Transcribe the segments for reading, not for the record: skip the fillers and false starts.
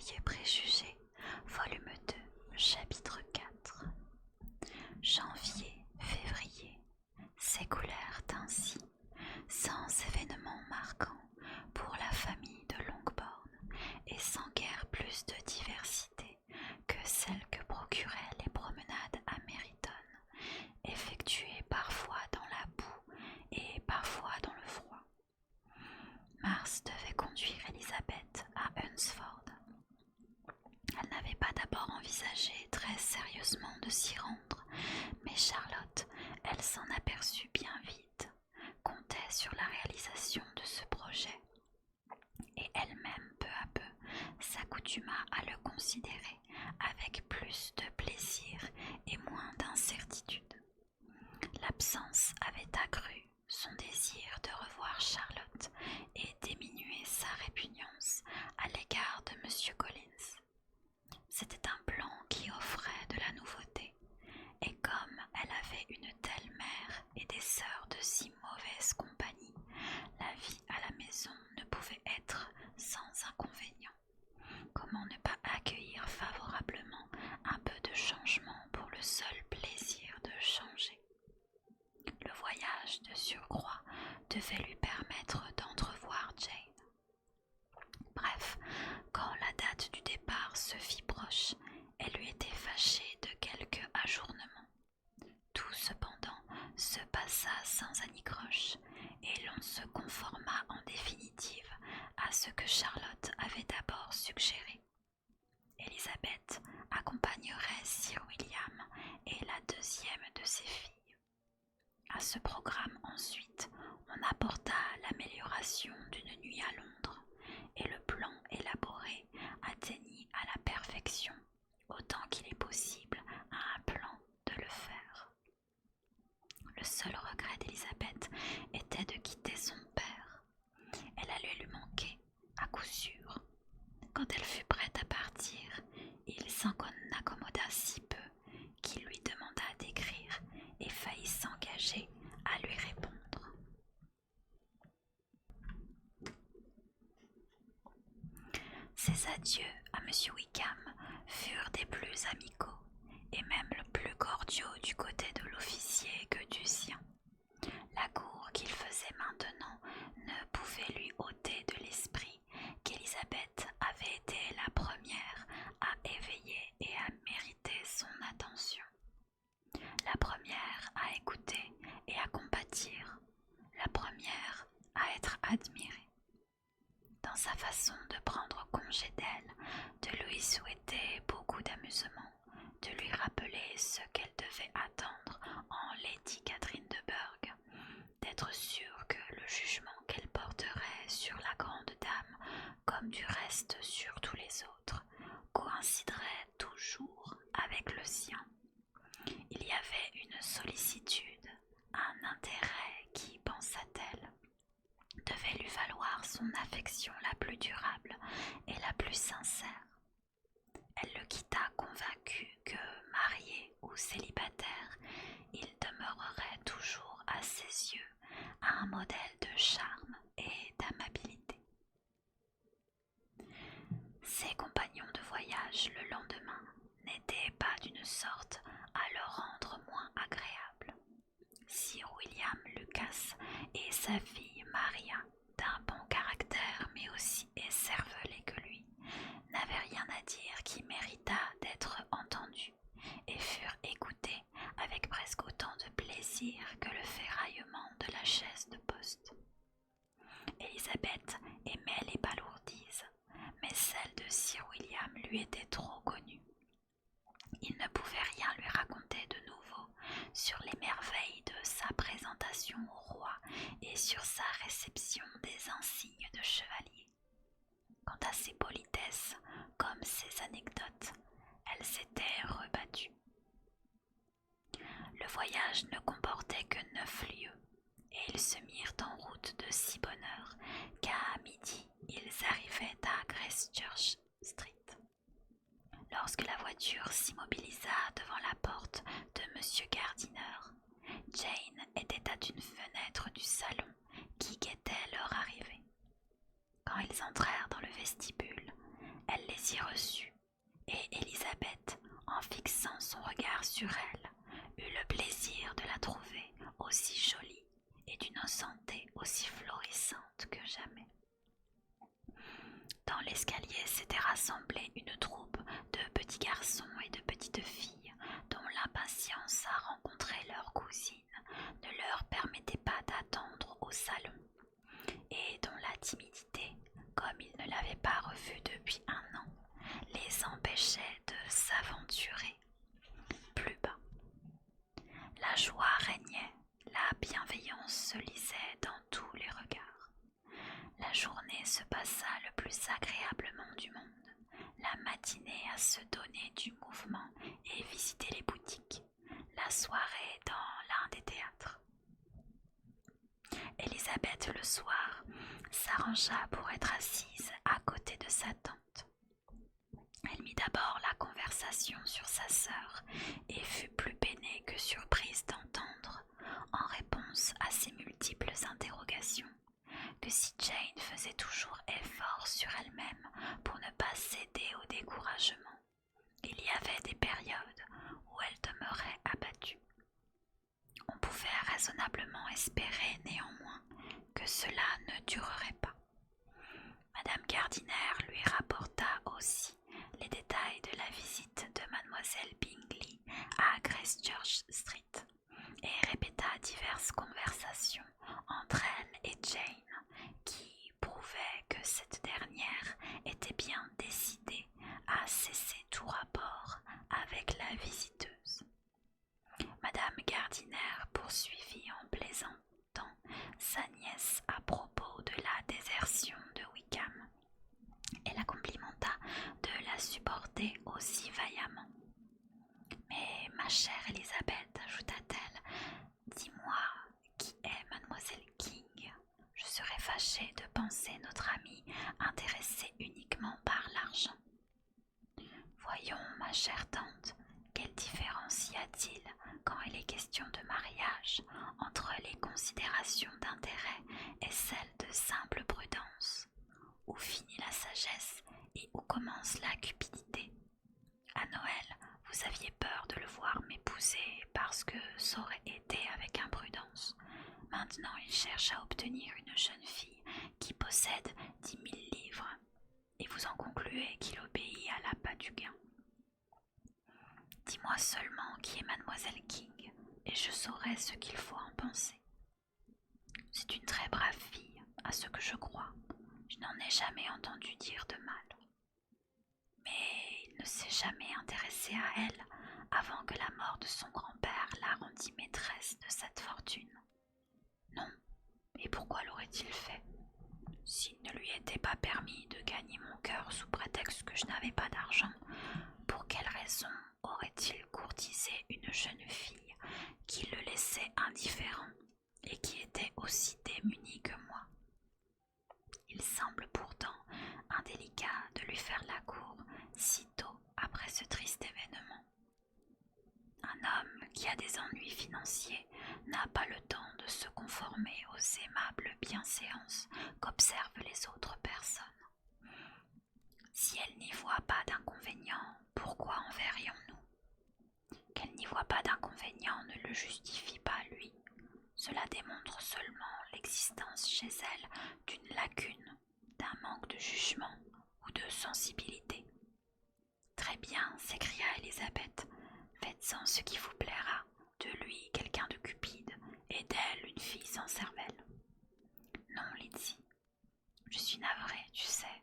Orgueil et préjugés, volume 2, chapitre 4. Janvier, février s'écoulèrent ainsi, sans événements marquants pour la famille de Longbourn et sans guère plus de diversité que celle que procuraient les promenades à Meryton, effectuées parfois dans la boue et parfois dans le froid. Mars devait conduire Élisabeth à Hunsford. Elle n'avait pas d'abord envisagé très sérieusement de s'y rendre, mais Charlotte, elle s'en aperçut bien vite, comptait sur la réalisation de ce projet, et elle-même peu à peu s'accoutuma à le considérer avec plus de plaisir et moins d'incertitude. L'absence avait accru son désir de revoir Charlotte et diminué sa répugnance à l'égard de M. Collins. C'était un plan qui offrait de la nouveauté, et comme elle avait une telle mère et des sœurs de si mauvaise compagnie, la vie à la maison ne pouvait être sans inconvénient. Comment ne pas accueillir favorablement un peu de changement pour le seul plaisir de changer? Le voyage de surcroît devait lui permettre d'entrevoir Jane. Bref, quand la date du départ se fit proche, elle lui était fâchée de quelque ajournement. Tout cependant se passa sans anicroche, et l'on se conforma en définitive à ce que Charlotte avait d'abord suggéré. Élisabeth accompagnerait Sir William et la deuxième de ses filles. À ce programme ensuite, on apporta l'amélioration d'une nuit à Londres, et le plan élaboré atteignit à la perfection, autant qu'il est possible à un plan de le faire. Le seul regret d'Élisabeth était de quitter son père. Elle allait lui manquer, à coup sûr. Quand elle fut prête à partir, il s'en accommoda si peu qu'il lui demanda d'écrire et faillit s'engager à lui répondre. Ses adieux à M. Wickham furent des plus amicaux, et même le plus cordiaux du côté de l'officier que du sien. La cour qu'il faisait maintenant ne pouvait lui ôter de l'esprit qu'Élisabeth avait été la première à éveiller et à mériter son attention, la première à écouter et à compatir, la première à être admirée. Dans sa façon de prendre congé d'elle, de lui souhaiter beaucoup d'amusement, de lui rappeler ce qu'elle devait attendre en Lady Catherine de Bourgh, d'être sûre que le jugement qu'elle porterait sur la grande dame, comme du reste sur tous les autres, coïnciderait toujours avec le sien. Il y avait une sollicitude, un intérêt qui, pensa-t-elle, devait lui valoir son affection la plus durable et la plus sincère. Elle le quitta convaincue que, marié ou célibataire, il demeurerait toujours à ses yeux un modèle de charme et d'amabilité. Ses compagnons de voyage le lendemain n'étaient pas d'une sorte à le rendre moins agréable. Sir William Lucas et sa fille Maria, d'un bon caractère mais aussi écervelée que lui, n'avaient rien à dire qui méritât d'être entendu, et furent écoutés avec presque autant de plaisir que le ferraillement de la chaise de poste. Élisabeth aimait les balourdises, mais celle de Sir William lui était trop connue. Il ne pouvait rien lui raconter de nouveau sur les merveilles de sa présentation au roi et sur sa réception des insignes de chevalier. Quant à ses politesses, comme ses anecdotes, elle s'était rebattue. Le voyage ne comportait que 9 lieues, et ils se mirent en route de si bonne heure qu'à midi ils arrivaient à Gracechurch Street. Lorsque la voiture s'immobilisa devant la porte de M. Gardiner, Jane était à une fenêtre du salon qui guettait leur arrivée. Quand ils entrèrent dans le vestibule, elle les y reçut regard sur elle, eut le plaisir de la trouver aussi jolie et d'une santé aussi florissante que jamais. Dans l'escalier s'était rassemblée une troupe de petits garçons et de petites filles dont l'impatience à rencontrer leur cousine ne leur permettait pas d'attendre au salon et dont la timidité, comme ils ne l'avaient pas revue depuis un an, les empêchait de s'aventurer plus bas. La joie régnait, la bienveillance se lisait dans tous les regards. La journée se passa le plus agréablement du monde, la matinée à se donner du mouvement et visiter les boutiques, la soirée dans l'un des théâtres. Élisabeth, le soir, s'arrangea pour être assise à côté de sa tante. Elle mit d'abord la conversation sur sa sœur et fut plus peinée que surprise d'entendre, en réponse à ses multiples interrogations, que si Jane faisait toujours effort sur elle-même pour ne pas céder au découragement, il y avait des périodes où elle demeurait abattue. On pouvait raisonnablement espérer néanmoins que cela ne durerait pas. Madame Gardiner lui rapporta aussi les détails de la visite de mademoiselle Bingley à Gracechurch Street et répéta diverses conversations entre elle et Jane qui prouvaient que cette dernière était bien décidée à cesser tout rapport avec la visiteuse. Madame Gardiner poursuivit en plaisantant sa nièce à propos de la désertion de Wickham et la complimenta de la supporter aussi vaillamment. « Mais ma chère Élisabeth, ajouta-t-elle, dis-moi qui est mademoiselle King. Je serais fâchée de penser notre amie intéressée uniquement par l'argent. » « Voyons, ma chère tante, quelle différence y a-t-il quand il est question de mariage entre les considérations d'intérêt et celles de simple prudence? Où finit la sagesse et où commence la cupidité? À Noël, vous aviez peur de le voir m'épouser parce que ça aurait été avec imprudence. Maintenant, il cherche à obtenir une jeune fille qui possède 10 000 livres, et vous en concluez qu'il obéit à l'appât du gain. Dis-moi seulement qui est mademoiselle King, et je saurai ce qu'il faut en penser. C'est une très brave fille, à ce que je crois. Je n'en ai jamais entendu dire de mal. Mais il ne s'est jamais intéressé à elle avant que la mort de son grand-père la rendît maîtresse de cette fortune. Non, et pourquoi l'aurait-il fait? S'il ne lui était pas permis de gagner mon cœur sous prétexte que je n'avais pas d'argent, pour quelle raison aurait-il courtisé une jeune fille qui le laissait indifférent et qui était aussi démunie que moi? Il semble pourtant indélicat de lui faire la cour si tôt après ce triste événement. Un homme qui a des ennuis financiers n'a pas le temps de se conformer aux aimables bienséances qu'observent les autres personnes. Si elle n'y voit pas d'inconvénient, pourquoi en verrions-nous? Qu'elle n'y voit pas d'inconvénient ne le justifie pas, lui. Cela démontre seulement l'existence chez elle d'une lacune, d'un manque de jugement ou de sensibilité. Très bien, s'écria Élisabeth, faites-en ce qui vous plaira, de lui quelqu'un de cupide, et d'elle une fille sans cervelle. Non, Lydie, je suis navrée, tu sais,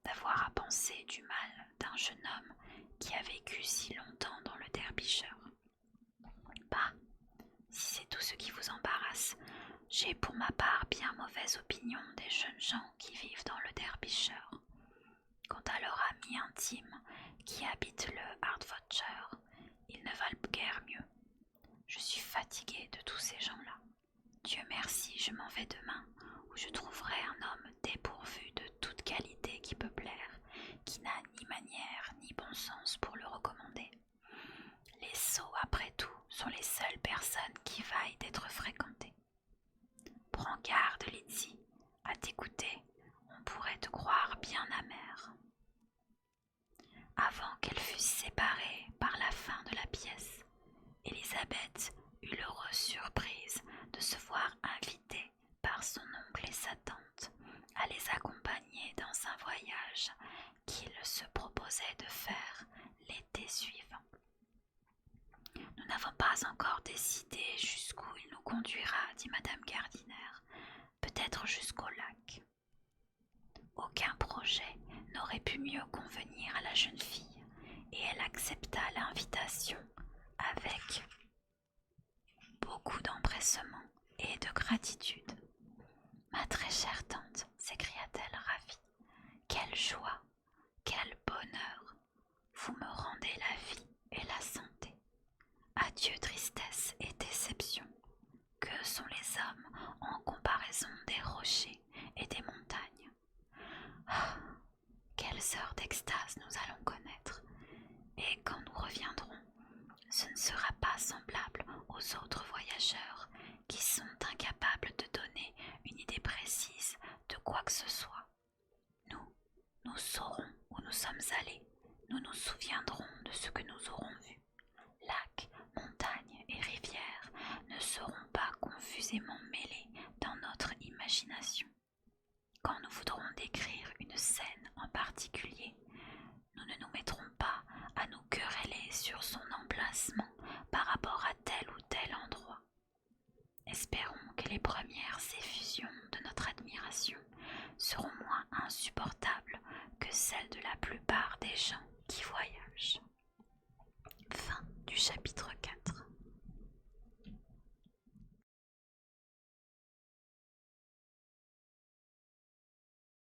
d'avoir à penser du mal d'un jeune homme qui a vécu si longtemps dans le Derbyshire. Bah, si c'est tout ce qui vous embarrasse, j'ai pour ma part bien mauvaise opinion des jeunes gens qui vivent dans le Derbyshire. Quant à leur ami intime qui habite le Hertfordshire, ils ne valent guère mieux. Je suis fatiguée de tous ces gens-là. Dieu merci, je m'en vais demain, où je trouverai un homme dépourvu de toute qualité qui peut plaire, qui n'a ni manière ni bon sens pour le recommander. Les sots, après tout, sont les seules personnes qui vaillent d'être fréquentées. Prends garde, Lydie, à t'écouter, on pourrait te croire bien amère. Avant qu'elles fussent séparées par la fin de la pièce, pensait de faire l'été suivant. Nous n'avons pas encore décidé jusqu'où il nous conduira, dit madame Gardiner. Peut-être jusqu'au lac. Aucun projet n'aurait pu mieux convenir à la jeune fille, et elle accepta l'invitation avec beaucoup d'empressement et de gratitude. Ma très chère tante, s'écria-t-elle ravie, quelle joie, quel bonheur! Vous me rendez la vie et la santé. Adieu tristesse et déception. Que sont les hommes en comparaison des rochers et des montagnes? Ah, quelles heures d'extase nous allons connaître, et quand nous reviendrons, ce ne sera pas semblable aux autres voyageurs qui sont incapables de donner une idée précise de quoi que ce soit. Nous saurons où nous sommes allés, nous nous souviendrons de ce que nous aurons